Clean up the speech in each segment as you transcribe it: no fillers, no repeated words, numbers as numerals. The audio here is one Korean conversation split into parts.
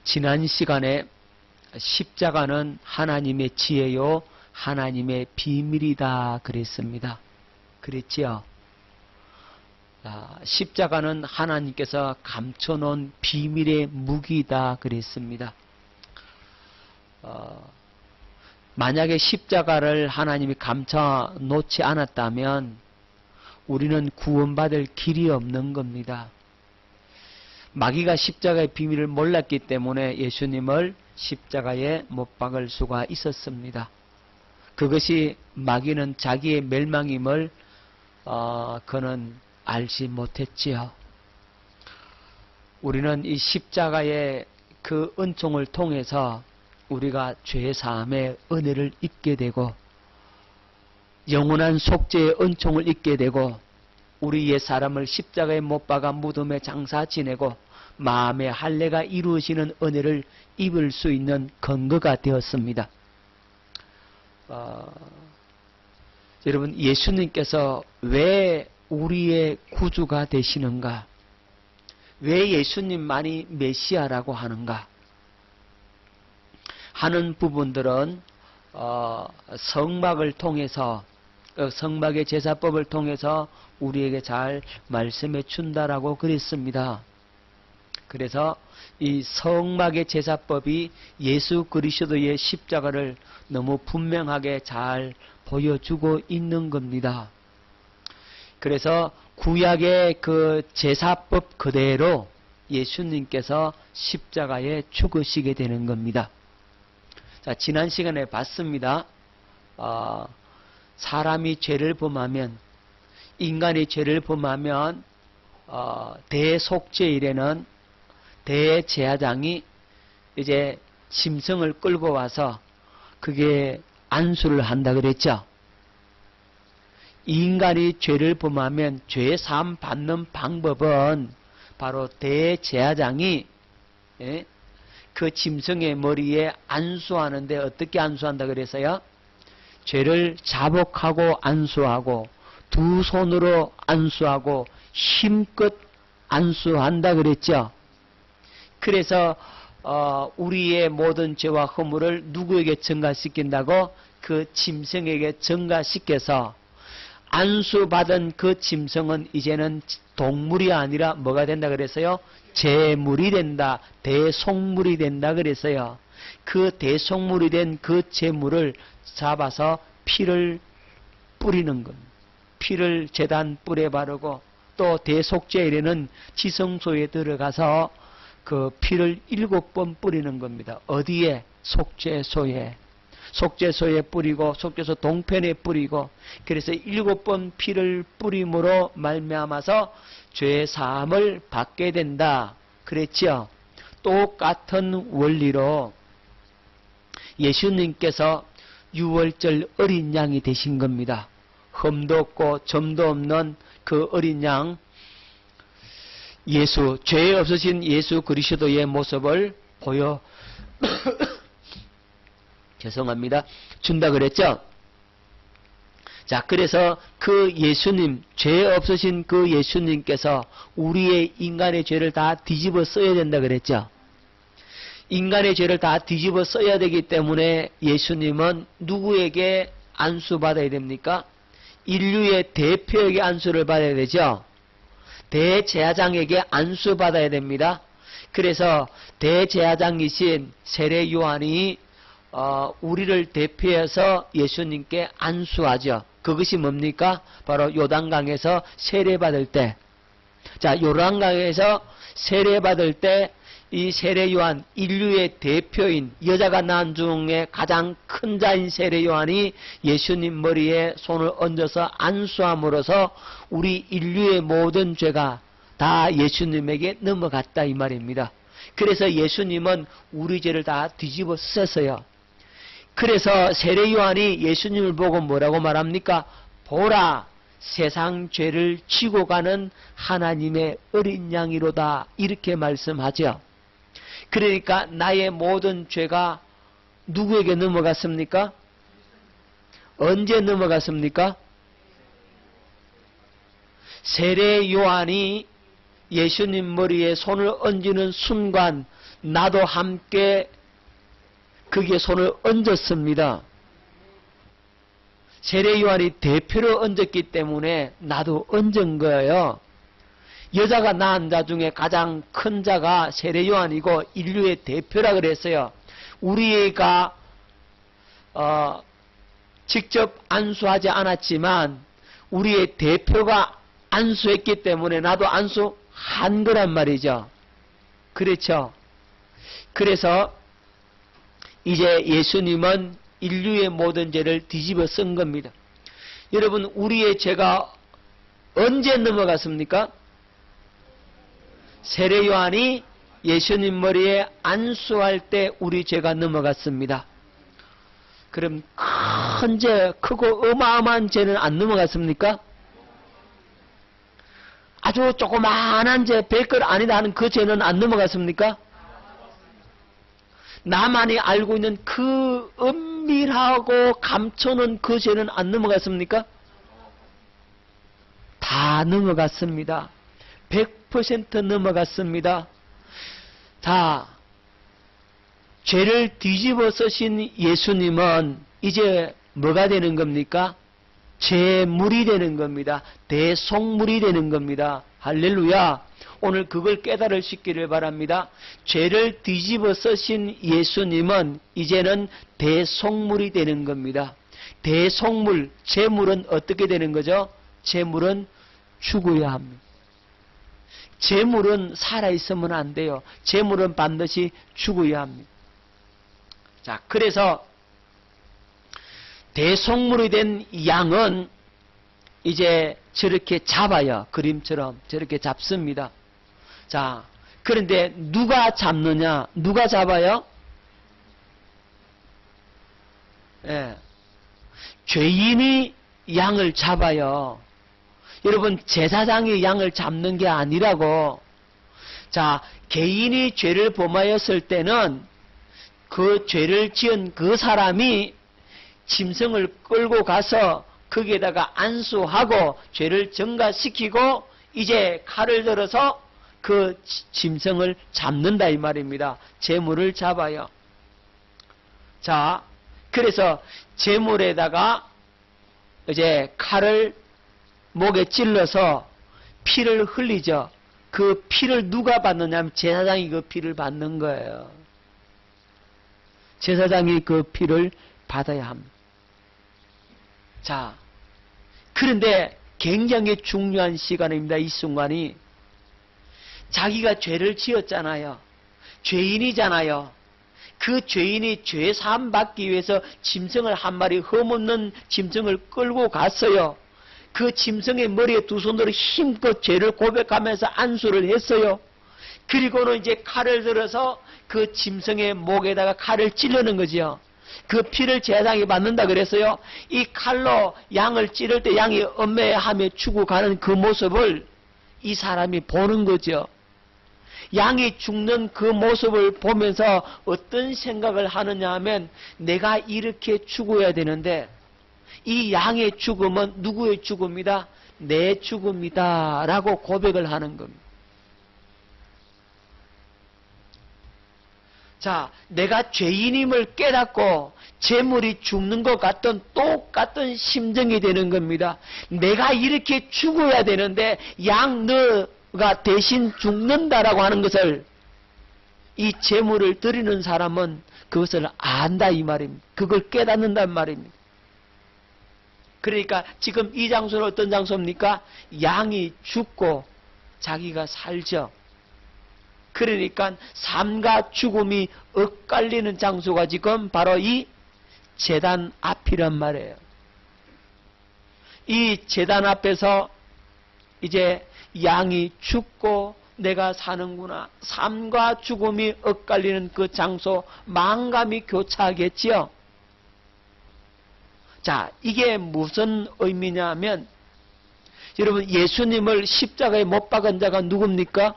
지난 시간에 십자가는 하나님의 지혜요 하나님의 비밀이다 그랬습니다. 그랬지요? 십자가는 하나님께서 감춰놓은 비밀의 무기이다 그랬습니다. 만약에 십자가를 하나님이 감춰놓지 않았다면 우리는 구원받을 길이 없는 겁니다. 마귀가 십자가의 비밀을 몰랐기 때문에 예수님을 십자가에 못 박을 수가 있었습니다. 그것이 마귀는 자기의 멸망임을 그는 알지 못했지요. 우리는 이 십자가의 그 은총을 통해서 우리가 죄 사함의 은혜를 입게 되고 영원한 속죄의 은총을 입게 되고 우리 옛 사람을 십자가에 못 박아 무덤에 장사 지내고 마음의 할례가 이루어지는 은혜를 입을 수 있는 근거가 되었습니다. 여러분, 예수님께서 왜 우리의 구주가 되시는가? 왜 예수님만이 메시아라고 하는가? 하는 부분들은 성막을 통해서 성막의 제사법을 통해서 우리에게 잘 말씀해 준다라고 그랬습니다. 그래서 이 성막의 제사법이 예수 그리스도의 십자가를 너무 분명하게 잘 보여주고 있는 겁니다. 그래서 구약의 그 제사법 그대로 예수님께서 십자가에 죽으시게 되는 겁니다. 자, 지난 시간에 봤습니다. 사람이 죄를 범하면, 인간이 죄를 범하면 대속죄일에는 대제사장이 이제 짐승을 끌고 와서 그게 안수를 한다 그랬죠. 인간이 죄를 범하면 죄 사함 받는 방법은 바로 대제사장이 그 짐승의 머리에 안수하는데 어떻게 안수한다 그래서요? 죄를 자복하고 안수하고 두 손으로 안수하고 힘껏 안수한다 그랬죠. 그래서 우리의 모든 죄와 허물을 누구에게 전가시킨다고? 그 짐승에게 전가시켜서 안수받은 그 짐승은 이제는 동물이 아니라 뭐가 된다 그랬어요? 제물이 된다, 대속물이 된다 그랬어요. 그 대속물이 된 그 제물을 잡아서 피를 뿌리는 것. 피를 제단 뿔에 바르고 또 대속죄일에는 지성소에 들어가서 그 피를 7번 뿌리는 겁니다. 어디에? 속죄소에. 속죄소에 뿌리고 속죄소 동편에 뿌리고 그래서 7번 피를 뿌림으로 말미암아서 죄 사함을 받게 된다. 그랬죠? 똑같은 원리로 예수님께서 유월절 어린 양이 되신 겁니다. 흠도 없고 점도 없는 그 어린 양 예수, 죄 없으신 예수 그리스도의 모습을 보여 죄송합니다. 준다 그랬죠? 자, 그래서 그 예수님, 죄 없으신 그 예수님께서 우리의 인간의 죄를 다 뒤집어 써야 된다 그랬죠? 인간의 죄를 다 뒤집어 써야 되기 때문에 예수님은 누구에게 안수받아야 됩니까? 인류의 대표에게 안수를 받아야 되죠? 대제사장에게 안수받아야 됩니다. 그래서 대제사장이신 세례 요한이 우리를 대표해서 예수님께 안수하죠. 그것이 뭡니까? 바로 요단강에서 세례받을 때. 자, 요단강에서 세례받을 때 이 세례 요한, 인류의 대표인 여자가 낳은 중에 가장 큰 자인 세례 요한이 예수님 머리에 손을 얹어서 안수함으로써 우리 인류의 모든 죄가 다 예수님에게 넘어갔다 이 말입니다. 그래서 예수님은 우리 죄를 다 뒤집어 썼어요. 그래서 세례 요한이 예수님을 보고 뭐라고 말합니까? 보라, 세상 죄를 지고 가는 하나님의 어린 양이로다, 이렇게 말씀하죠. 그러니까 나의 모든 죄가 누구에게 넘어갔습니까? 언제 넘어갔습니까? 세례 요한이 예수님 머리에 손을 얹는 순간 나도 함께 거기에 손을 얹었습니다. 세례 요한이 대표로 얹었기 때문에 나도 얹은 거예요. 여자가 낳은 자 중에 가장 큰 자가 세례 요한이고 인류의 대표라 그랬어요. 우리가 직접 안수하지 않았지만 우리의 대표가 안수했기 때문에 나도 안수한 거란 말이죠. 그렇죠. 그래서 이제 예수님은 인류의 모든 죄를 뒤집어 쓴 겁니다. 여러분, 우리의 죄가 언제 넘어갔습니까? 세례 요한이 예수님 머리에 안수할 때 우리 죄가 넘어갔습니다. 그럼 큰 죄, 크고 어마어마한 죄는 안 넘어갔습니까? 아주 조그마한 죄, 별것 아니다 하는 그 죄는 안 넘어갔습니까? 나만이 알고 있는 그 은밀하고 감춰놓은 그 죄는 안 넘어갔습니까? 다 넘어갔습니다. 100% 넘어갔습니다. 자, 죄를 뒤집어 쓰신 예수님은 이제 뭐가 되는 겁니까? 제물이 되는 겁니다. 대속물이 되는 겁니다. 할렐루야. 오늘 그걸 깨달으시기를 바랍니다. 죄를 뒤집어 쓰신 예수님은 이제는 대속물이 되는 겁니다. 대속물, 제물은 어떻게 되는 거죠? 제물은 죽어야 합니다. 제물은 살아있으면 안 돼요. 제물은 반드시 죽어야 합니다. 자, 그래서 대속물이 된 양은 이제 저렇게 잡아요. 그림처럼 저렇게 잡습니다. 자, 그런데 누가 잡느냐? 누가 잡아요? 예. 죄인이 양을 잡아요. 여러분, 제사장이 양을 잡는 게 아니라고. 자, 개인이 죄를 범하였을 때는 그 죄를 지은 그 사람이 짐승을 끌고 가서 거기에다가 안수하고 죄를 증가시키고 이제 칼을 들어서 그 짐승을 잡는다 이 말입니다. 제물을 잡아요. 자, 그래서 제물에다가 이제 칼을 목에 찔러서 피를 흘리죠. 그 피를 누가 받느냐면 제사장이 그 피를 받는 거예요. 제사장이 그 피를 받아야 합니다. 자, 그런데 굉장히 중요한 시간입니다. 이 순간이. 자기가 죄를 지었잖아요. 죄인이잖아요. 그 죄인이 죄 사함 받기 위해서 짐승을 한 마리, 흠없는 짐승을 끌고 갔어요. 그 짐승의 머리에 두 손으로 힘껏 죄를 고백하면서 안수를 했어요. 그리고는 이제 칼을 들어서 그 짐승의 목에다가 칼을 찌르는 거지요. 그 피를 제사장이 받는다 그랬어요. 이 칼로 양을 찌를 때 양이 엄매하며 죽어가는 그 모습을 이 사람이 보는 거죠. 양이 죽는 그 모습을 보면서 어떤 생각을 하느냐 하면 내가 이렇게 죽어야 되는데 이 양의 죽음은 누구의 죽음이다? 내 죽음이다 라고 고백을 하는 겁니다. 자, 내가 죄인임을 깨닫고 재물이 죽는 것 같던 똑같은 심정이 되는 겁니다. 내가 이렇게 죽어야 되는데 양 너가 대신 죽는다라고 하는 것을 이 재물을 드리는 사람은 그것을 안다 이 말입니다. 그걸 깨닫는단 말입니다. 그러니까 지금 이 장소는 어떤 장소입니까? 양이 죽고 자기가 살죠. 그러니까 삶과 죽음이 엇갈리는 장소가 지금 바로 이 제단 앞이란 말이에요. 이 제단 앞에서 이제 양이 죽고 내가 사는구나. 삶과 죽음이 엇갈리는 그 장소, 망감이 교차하겠지요. 자, 이게 무슨 의미냐면 여러분, 예수님을 십자가에 못 박은 자가 누굽니까?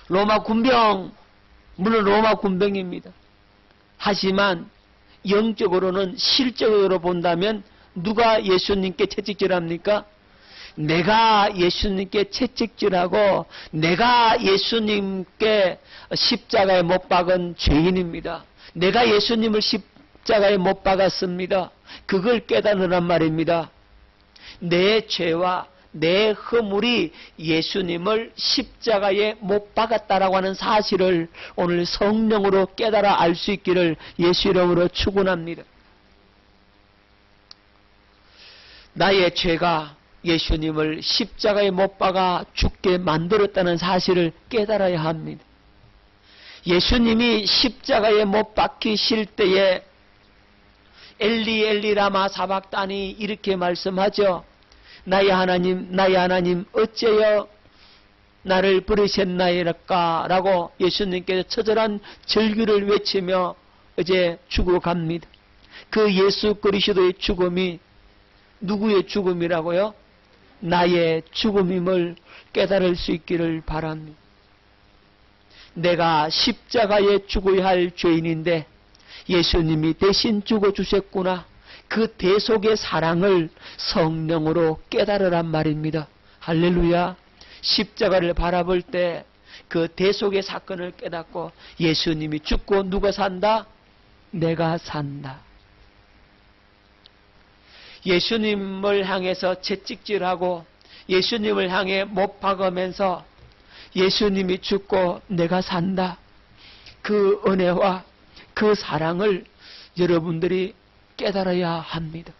로마 군병, 물론 로마 군병입니다. 하지만 영적으로는 실적으로 본다면 누가 예수님께 채찍질합니까? 내가 예수님께 채찍질하고 내가 예수님께 십자가에 못 박은 죄인입니다. 내가 예수님을 십자가에 못 박았습니다. 그걸 깨달으란 말입니다. 내 죄와 내 허물이 예수님을 십자가에 못 박았다라고 하는 사실을 오늘 성령으로 깨달아 알 수 있기를 예수 이름으로 축원합니다. 나의 죄가 예수님을 십자가에 못 박아 죽게 만들었다는 사실을 깨달아야 합니다. 예수님이 십자가에 못 박히실 때에 엘리 엘리 라마 사박다니 이렇게 말씀하죠. 나의 하나님 어째여 나를 부르셨나이까 라고 예수님께서 처절한 절규를 외치며 이제 죽어갑니다. 그 예수 그리스도의 죽음이 누구의 죽음이라고요? 나의 죽음임을 깨달을 수 있기를 바랍니다. 내가 십자가에 죽어야 할 죄인인데 예수님이 대신 죽어주셨구나. 그 대속의 사랑을 성령으로 깨달으란 말입니다. 할렐루야. 십자가를 바라볼 때 그 대속의 사건을 깨닫고 예수님이 죽고 누가 산다? 내가 산다. 예수님을 향해서 채찍질하고 예수님을 향해 못 박으면서 예수님이 죽고 내가 산다. 그 은혜와 그 사랑을 여러분들이 깨달아야 합니다.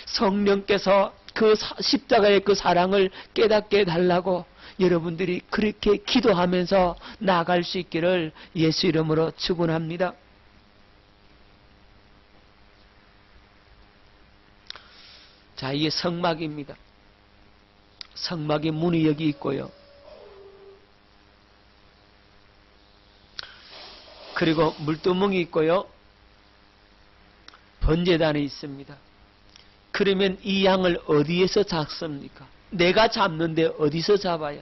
성령께서 그 십자가의 그 사랑을 깨닫게 해달라고 여러분들이 그렇게 기도하면서 나아갈 수 있기를 예수 이름으로 축원합니다. 자, 이게 성막입니다. 성막의 문이 여기 있고요. 그리고 물두멍이 있고요. 번제단이 있습니다. 그러면 이 양을 어디에서 잡습니까? 내가 잡는데 어디서 잡아요?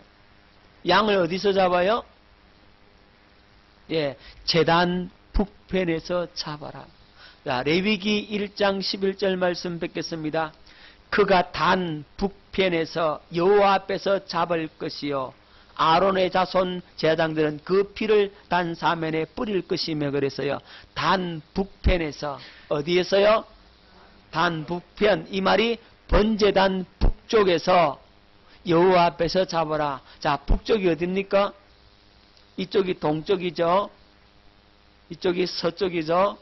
양을 어디서 잡아요? 예, 제단 북편에서 잡아라. 자, 레위기 1장 11절 말씀 뵙겠습니다. 그가 단 북편에서 여호와 앞에서 잡을 것이요 아론의 자손 제사장들은 그 피를 단 사면에 뿌릴 것이며 그래서요. 단 북편에서 어디에서요? 단 북편. 이 말이 번제단 북쪽에서 여호와 앞에서 잡아라. 자, 북쪽이 어딥니까? 이쪽이 동쪽이죠. 이쪽이 서쪽이죠.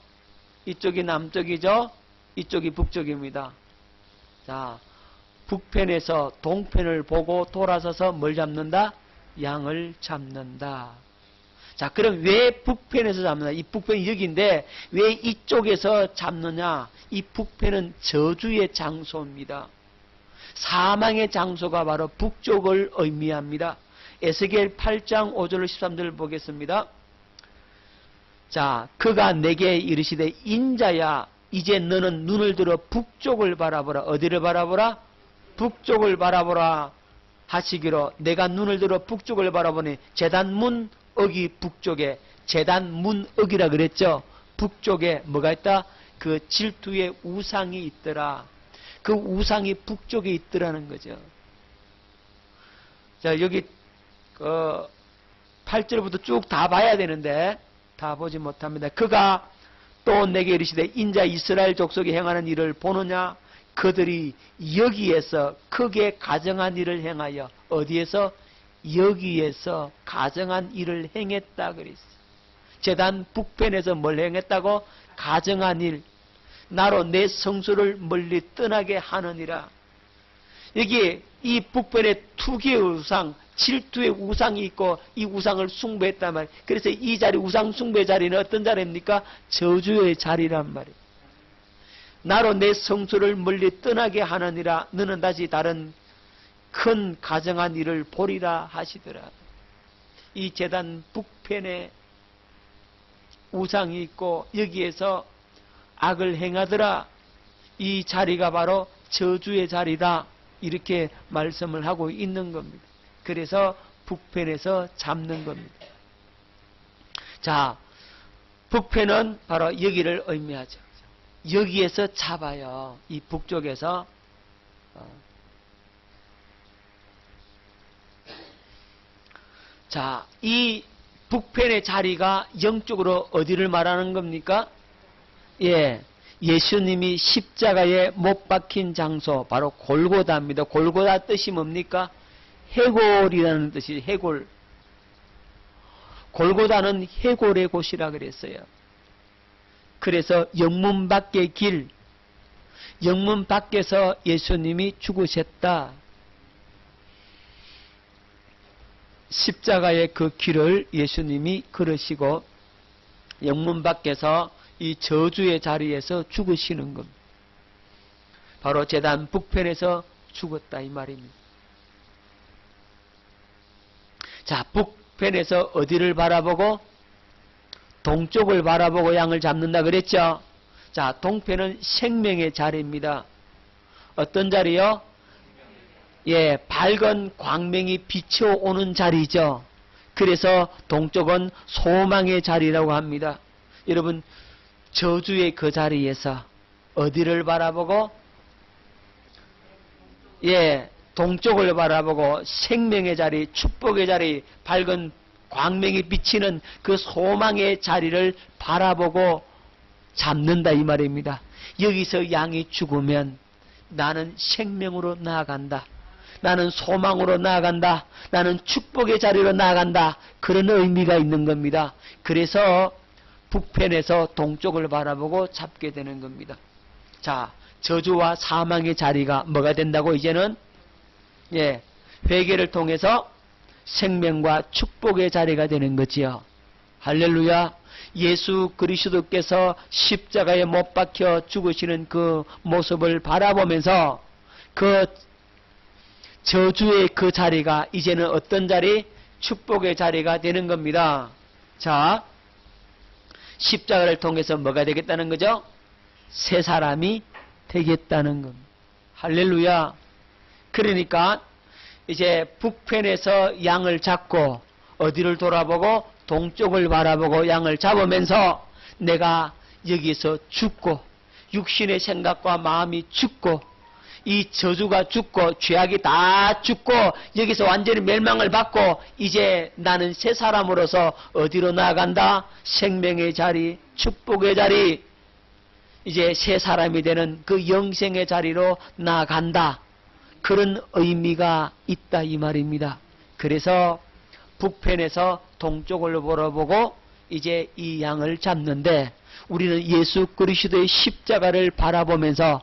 이쪽이 남쪽이죠. 이쪽이 북쪽입니다. 자, 북편에서 동편을 보고 돌아서서 뭘 잡는다? 양을 잡는다. 자, 그럼 왜 북편에서 잡느냐? 이 북편이 여기인데 왜 이쪽에서 잡느냐? 이 북편은 저주의 장소입니다. 사망의 장소가 바로 북쪽을 의미합니다. 에스겔 8장 5절 13절을 보겠습니다. 자, 그가 내게 이르시되 인자야 이제 너는 눈을 들어 북쪽을 바라보라. 어디를 바라보라? 북쪽을 바라보라 하시기로 내가 눈을 들어 북쪽을 바라보니 제단문 어기 북쪽에 제단문 어기라 그랬죠. 북쪽에 뭐가 있다? 그 질투의 우상이 있더라. 그 우상이 북쪽에 있더라는 거죠. 자, 여기 8절부터 쭉 다 봐야 되는데 다 보지 못합니다. 그가 또 내게 이르시되 인자 이스라엘 족속이 행하는 일을 보느냐? 그들이 여기에서 크게 가정한 일을 행하여 어디에서? 여기에서 가정한 일을 행했다 그랬어요. 제단 북편에서 뭘 행했다고? 가정한 일. 나로 내 성소를 멀리 떠나게 하느니라. 여기 이 북편에 투기의 우상, 질투의 우상이 있고 이 우상을 숭배했단 말이에요. 그래서 이 자리, 우상 숭배 자리는 어떤 자리입니까? 저주의 자리란 말이에요. 나로 내 성소를 멀리 떠나게 하느니라. 너는 다시 다른 큰 가정한 일을 보리라 하시더라. 이 제단 북편에 우상이 있고 여기에서 악을 행하더라. 이 자리가 바로 저주의 자리다. 이렇게 말씀을 하고 있는 겁니다. 그래서 북편에서 잡는 겁니다. 자, 북편은 바로 여기를 의미하죠. 여기에서 잡아요. 이 북쪽에서 자, 이 북편의 자리가 영적으로 어디를 말하는 겁니까? 예, 예수님이 십자가에 못 박힌 장소, 바로 골고다입니다. 골고다 뜻이 뭡니까? 해골이라는 뜻이 해골. 골고다는 해골의 곳이라 그랬어요. 그래서 영문 밖의 길, 영문 밖에서 예수님이 죽으셨다. 십자가의 그 길을 예수님이 걸으시고 영문 밖에서 이 저주의 자리에서 죽으시는 겁니다. 바로 제단 북편에서 죽었다 이 말입니다. 자, 북편에서 어디를 바라보고? 동쪽을 바라보고 양을 잡는다 그랬죠. 자, 동편은 생명의 자리입니다. 어떤 자리요? 예, 밝은 광명이 비춰오는 자리죠. 그래서 동쪽은 소망의 자리라고 합니다. 여러분, 저주의 그 자리에서 어디를 바라보고? 예, 동쪽을 바라보고 생명의 자리, 축복의 자리, 밝은 광명이 비치는 그 소망의 자리를 바라보고 잡는다 이 말입니다. 여기서 양이 죽으면 나는 생명으로 나아간다. 나는 소망으로 나아간다. 나는 축복의 자리로 나아간다. 그런 의미가 있는 겁니다. 그래서 북편에서 동쪽을 바라보고 잡게 되는 겁니다. 자, 저주와 사망의 자리가 뭐가 된다고 이제는? 예, 회개를 통해서 생명과 축복의 자리가 되는 거지요. 할렐루야. 예수 그리스도께서 십자가에 못 박혀 죽으시는 그 모습을 바라보면서 그 저주의 그 자리가 이제는 어떤 자리? 축복의 자리가 되는 겁니다. 자, 십자가를 통해서 뭐가 되겠다는 거죠? 새 사람이 되겠다는 겁니다. 할렐루야. 그러니까 이제 북편에서 양을 잡고 어디를 돌아보고? 동쪽을 바라보고 양을 잡으면서 내가 여기서 죽고 육신의 생각과 마음이 죽고 이 저주가 죽고 죄악이 다 죽고 여기서 완전히 멸망을 받고 이제 나는 새 사람으로서 어디로 나아간다? 생명의 자리, 축복의 자리, 이제 새 사람이 되는 그 영생의 자리로 나아간다. 그런 의미가 있다 이 말입니다. 그래서 북편에서 동쪽을 바라보고 이제 이 양을 잡는데 우리는 예수 그리스도의 십자가를 바라보면서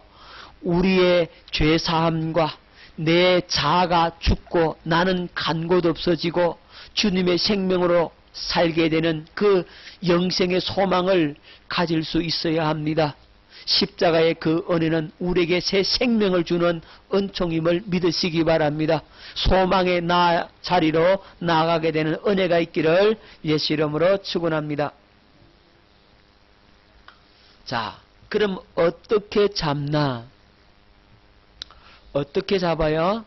우리의 죄사함과 내 자아가 죽고 나는 간 곳 없어지고 주님의 생명으로 살게 되는 그 영생의 소망을 가질 수 있어야 합니다. 십자가의 그 은혜는 우리에게 새 생명을 주는 은총임을 믿으시기 바랍니다. 소망의 자리로 나아가게 되는 은혜가 있기를 예수 이름으로 축원합니다. 자, 그럼 어떻게 잡나? 어떻게 잡아요?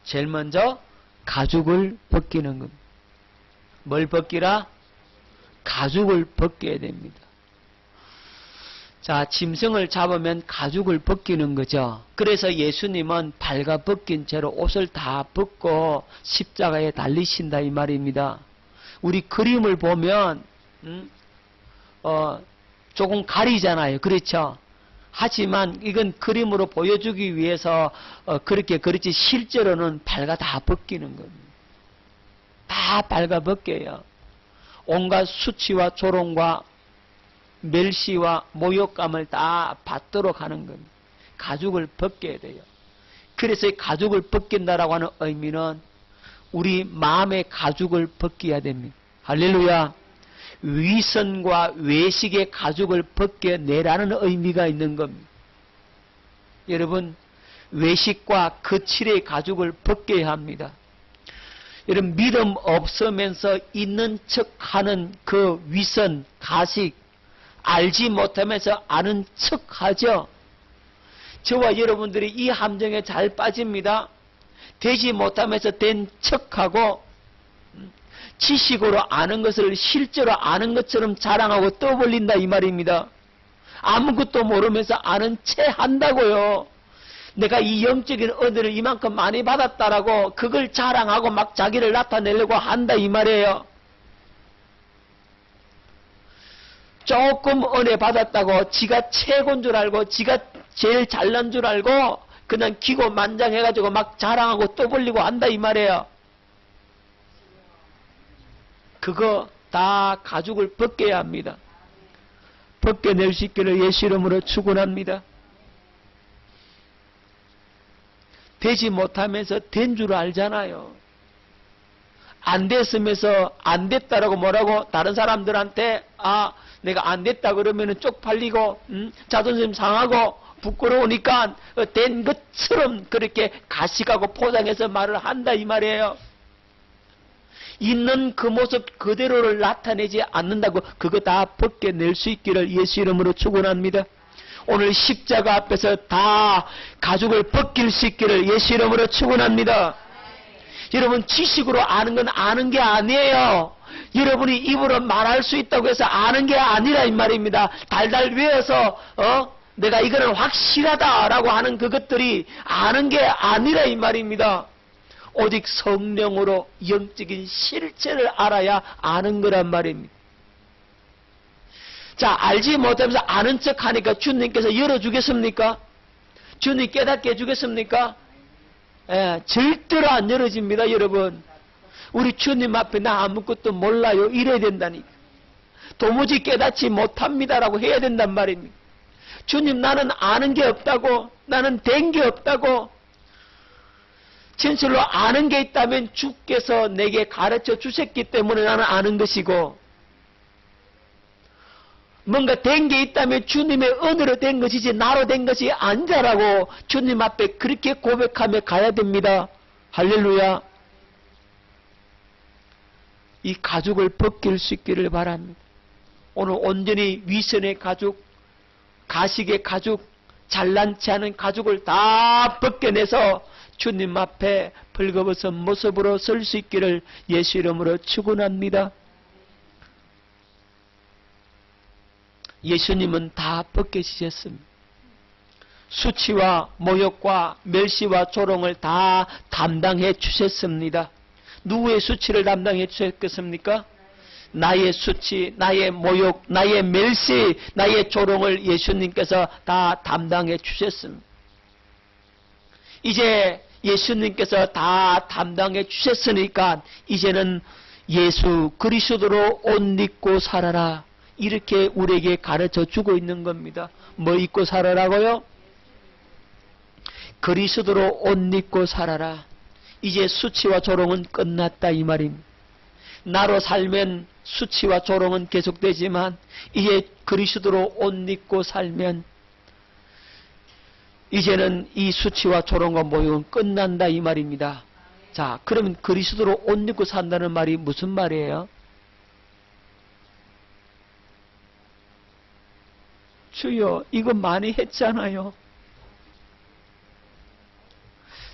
제일 먼저 가죽을 벗기는 겁니다. 뭘 벗기라? 가죽을 벗겨야 됩니다. 자, 짐승을 잡으면 가죽을 벗기는 거죠. 그래서 예수님은 발가벗긴 채로 옷을 다 벗고 십자가에 달리신다 이 말입니다. 우리 그림을 보면 조금 가리잖아요. 그렇죠? 하지만 이건 그림으로 보여주기 위해서 그렇게 그렇지 실제로는 발가 다 벗기는 겁니다. 다 발가벗겨요. 온갖 수치와 조롱과 멸시와 모욕감을 다 받도록 하는 겁니다. 가죽을 벗겨야 돼요. 그래서 이 가죽을 벗긴다라고 하는 의미는 우리 마음의 가죽을 벗겨야 됩니다. 할렐루야. 위선과 외식의 가죽을 벗겨내라는 의미가 있는 겁니다. 여러분, 외식과 거칠의 가죽을 벗겨야 합니다. 여러분, 믿음 없으면서 있는 척하는 그 위선, 가식, 알지 못하면서 아는 척하죠. 저와 여러분들이 이 함정에 잘 빠집니다. 되지 못하면서 된 척하고 지식으로 아는 것을 실제로 아는 것처럼 자랑하고 떠벌린다 이 말입니다. 아무것도 모르면서 아는 채 한다고요. 내가 이 영적인 은혜를 이만큼 많이 받았다라고 그걸 자랑하고 막 자기를 나타내려고 한다 이 말이에요. 조금 은혜 받았다고 지가 최고인 줄 알고 지가 제일 잘난 줄 알고 그냥 기고만장해가지고 막 자랑하고 떠벌리고 한다 이 말이에요. 그거 다 가죽을 벗겨야 합니다. 벗겨낼 수 있기를 예수 이름으로 축원합니다. 되지 못하면서 된 줄 알잖아요. 안 됐으면서 안 됐다라고 뭐라고 다른 사람들한테 내가 안 됐다 그러면은 쪽팔리고 자존심 상하고 부끄러우니까 된 것처럼 그렇게 가식하고 포장해서 말을 한다 이 말이에요. 있는 그 모습 그대로를 나타내지 않는다고 그거 다 벗겨낼 수 있기를 예수 이름으로 축원합니다. 오늘 십자가 앞에서 다 가죽을 벗길 수 있기를 예수 이름으로 축원합니다. 여러분 지식으로 아는 건 아는 게 아니에요. 여러분이 입으로 말할 수 있다고 해서 아는 게 아니라 이 말입니다. 달달 외워서 내가 이거는 확실하다라고 하는 그것들이 아는 게 아니라 이 말입니다. 오직 성령으로 영적인 실체를 알아야 아는 거란 말입니다. 자, 알지 못하면서 아는 척 하니까 주님께서 열어주겠습니까? 주님 깨닫게 해주겠습니까? 절대로 안 열어집니다, 여러분. 우리 주님 앞에 나 아무것도 몰라요. 이래야 된다니까. 도무지 깨닫지 못합니다라고 해야 된단 말입니다. 주님 나는 아는 게 없다고, 나는 된 게 없다고. 진실로 아는 게 있다면 주께서 내게 가르쳐 주셨기 때문에 나는 아는 것이고, 뭔가 된 게 있다면 주님의 은혜로 된 것이지 나로 된 것이 아니다라고 주님 앞에 그렇게 고백하며 가야 됩니다. 할렐루야. 이 가죽을 벗길 수 있기를 바랍니다. 오늘 온전히 위선의 가죽, 가식의 가죽, 잘난치 않은 가죽을 다 벗겨내서 주님 앞에 벌거벗은 모습으로 설 수 있기를 예수 이름으로 축원합니다. 예수님은 다 벗겨지셨습니다. 수치와 모욕과 멸시와 조롱을 다 담당해 주셨습니다. 누구의 수치를 담당해 주셨겠습니까? 나의 수치, 나의 모욕, 나의 멸시, 나의 조롱을 예수님께서 다 담당해 주셨습니다. 이제 예수님께서 다 담당해 주셨으니까 이제는 예수 그리스도로 옷 입고 살아라. 이렇게 우리에게 가르쳐 주고 있는 겁니다. 뭐 입고 살아라고요? 그리스도로 옷 입고 살아라. 이제 수치와 조롱은 끝났다 이 말입니다. 나로 살면 수치와 조롱은 계속되지만 이제 그리스도로 옷 입고 살면 이제는 이 수치와 조롱과 모욕은 끝난다 이 말입니다. 자, 그러면 그리스도로 옷 입고 산다는 말이 무슨 말이에요? 주여, 이거 많이 했잖아요.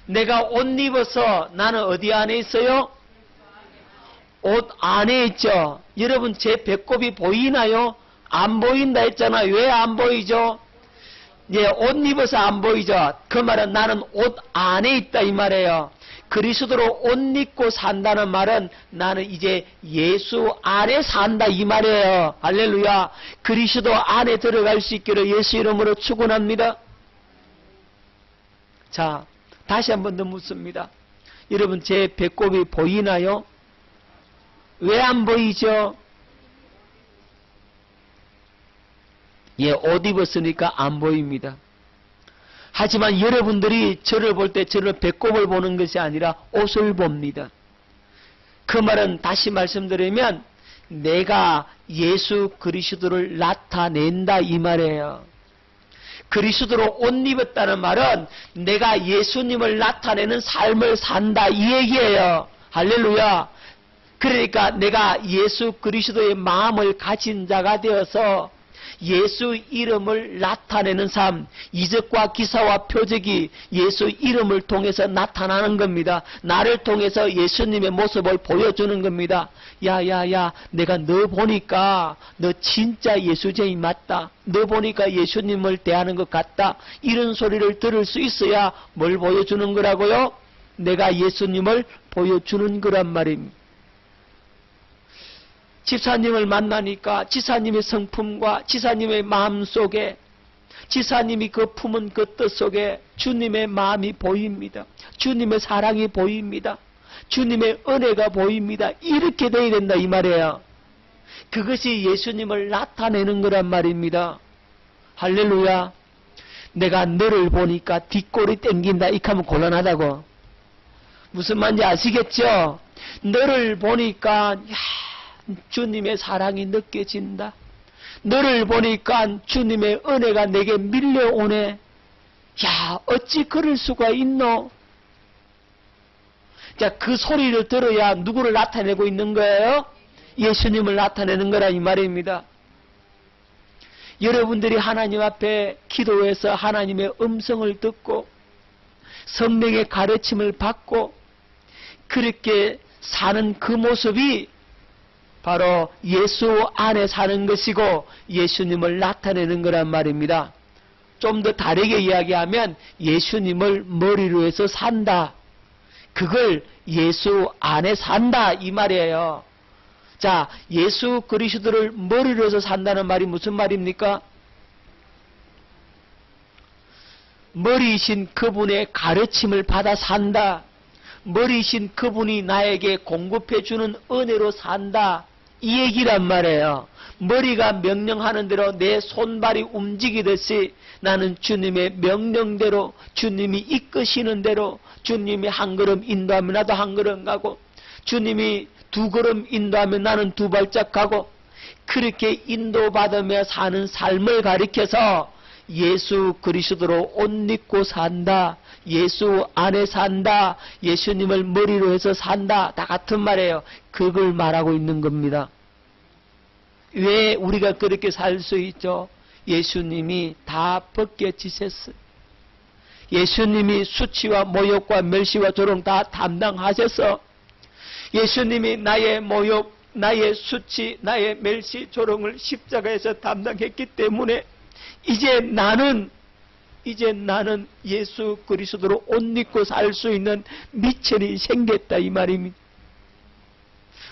내가 옷 입어서 나는 어디 안에 있어요? 옷 안에 있죠. 여러분 제 배꼽이 보이나요? 안 보인다 했잖아요. 왜 안 보이죠? 예, 옷 입어서 안 보이죠. 그 말은 나는 옷 안에 있다 이 말이에요. 그리스도로 옷 입고 산다는 말은 나는 이제 예수 안에 산다 이 말이에요. 할렐루야. 그리스도 안에 들어갈 수 있기를 예수 이름으로 축원합니다. 자, 다시 한 번 더 묻습니다. 여러분 제 배꼽이 보이나요? 왜 안 보이죠? 예, 옷 입었으니까 안 보입니다. 하지만 여러분들이 저를 볼 때 저를 배꼽을 보는 것이 아니라 옷을 봅니다. 그 말은 다시 말씀드리면 내가 예수 그리스도를 나타낸다 이 말이에요. 그리스도로 옷 입었다는 말은 내가 예수님을 나타내는 삶을 산다 이 얘기예요. 할렐루야. 그러니까 내가 예수 그리스도의 마음을 가진 자가 되어서 예수 이름을 나타내는 삶, 이적과 기사와 표적이 예수 이름을 통해서 나타나는 겁니다. 나를 통해서 예수님의 모습을 보여주는 겁니다. 야야야, 내가 너 보니까 너 진짜 예수쟁이 맞다. 너 보니까 예수님을 대하는 것 같다. 이런 소리를 들을 수 있어야 뭘 보여주는 거라고요? 내가 예수님을 보여주는 거란 말입니다. 집사님을 만나니까 지사님의 성품과 지사님의 마음속에, 지사님이 그 품은 그 뜻 속에 주님의 마음이 보입니다. 주님의 사랑이 보입니다. 주님의 은혜가 보입니다. 이렇게 돼야 된다 이 말이에요. 그것이 예수님을 나타내는 거란 말입니다. 할렐루야. 내가 너를 보니까 뒷골이 땡긴다 이렇게 하면 곤란하다고. 무슨 말인지 아시겠죠? 너를 보니까 주님의 사랑이 느껴진다. 너를 보니까 주님의 은혜가 내게 밀려오네. 야, 어찌 그럴 수가 있노? 자, 그 소리를 들어야 누구를 나타내고 있는 거예요? 예수님을 나타내는 거라 이 말입니다. 여러분들이 하나님 앞에 기도해서 하나님의 음성을 듣고 성령의 가르침을 받고 그렇게 사는 그 모습이 바로 예수 안에 사는 것이고 예수님을 나타내는 거란 말입니다. 좀 더 다르게 이야기하면 예수님을 머리로 해서 산다. 그걸 예수 안에 산다 이 말이에요. 자, 예수 그리스도를 머리로 해서 산다는 말이 무슨 말입니까? 머리이신 그분의 가르침을 받아 산다. 머리이신 그분이 나에게 공급해 주는 은혜로 산다. 이 얘기란 말이에요. 머리가 명령하는 대로 내 손발이 움직이듯이 나는 주님의 명령대로, 주님이 이끄시는 대로, 주님이 한 걸음 인도하면 나도 한 걸음 가고, 주님이 두 걸음 인도하면 나는 두 발짝 가고, 그렇게 인도받으며 사는 삶을 가리켜서 예수 그리스도로 옷 입고 산다. 예수 안에 산다. 예수님을 머리로 해서 산다. 다 같은 말이에요. 그걸 말하고 있는 겁니다. 왜 우리가 그렇게 살 수 있죠? 예수님이 다 벗겨지셨어요. 예수님이 수치와 모욕과 멸시와 조롱 다 담당하셔서 예수님이 나의 모욕, 나의 수치, 나의 멸시, 조롱을 십자가에서 담당했기 때문에 이제 나는 예수 그리스도로 옷 입고 살 수 있는 미천이 생겼다 이 말입니다.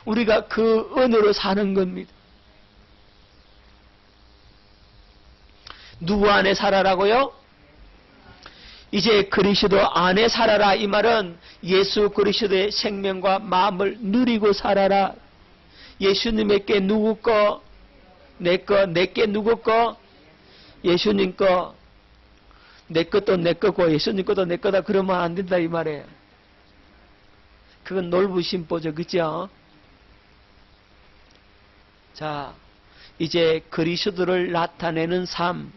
우리가 그 은혜로 사는 겁니다. 누구 안에 살아라고요? 이제 그리스도 안에 살아라 이 말은 예수 그리스도의 생명과 마음을 누리고 살아라. 예수님에게 누구 거? 내 거, 내게 누구 거? 예수님 거. 내 것도 내 거고 예수님 것도 내 거다 그러면 안 된다 이 말이에요. 그건 놀부심보죠. 그죠? 자, 이제 그리스도를 나타내는 삶,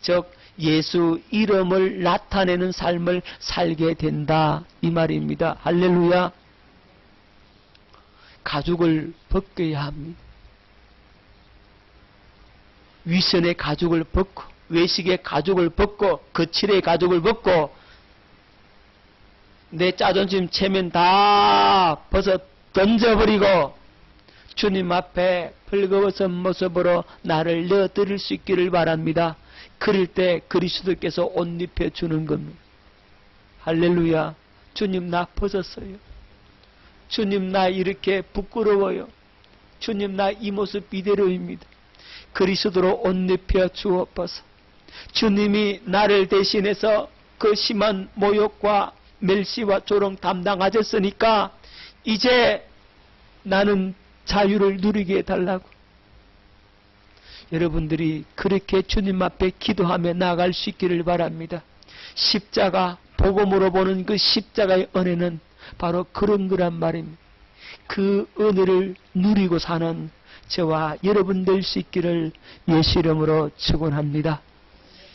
즉 예수 이름을 나타내는 삶을 살게 된다 이 말입니다. 할렐루야. 가죽을 벗겨야 합니다. 위선의 가죽을 벗고 외식의 가죽을 벗고 거칠의 가죽을 벗고 내 자존심 체면 다 벗어 던져버리고 주님 앞에 벌거벗은 모습으로 나를 넣어드릴 수 있기를 바랍니다. 그럴 때 그리스도께서 옷 입혀주는 겁니다. 할렐루야. 주님 나 벗었어요. 주님 나 이렇게 부끄러워요. 주님 나 이 모습 이대로입니다. 그리스도로 옷 입혀 주옵소서. 주님이 나를 대신해서 그 심한 모욕과 멸시와 조롱 담당하셨으니까 이제 나는 자유를 누리게 해달라고. 여러분들이 그렇게 주님 앞에 기도하며 나아갈 수 있기를 바랍니다. 십자가, 복음으로 보는 그 십자가의 은혜는 바로 그런 거란 말입니다. 그 은혜를 누리고 사는 저와 여러분 될 수 있기를 예수 이름으로 축원합니다.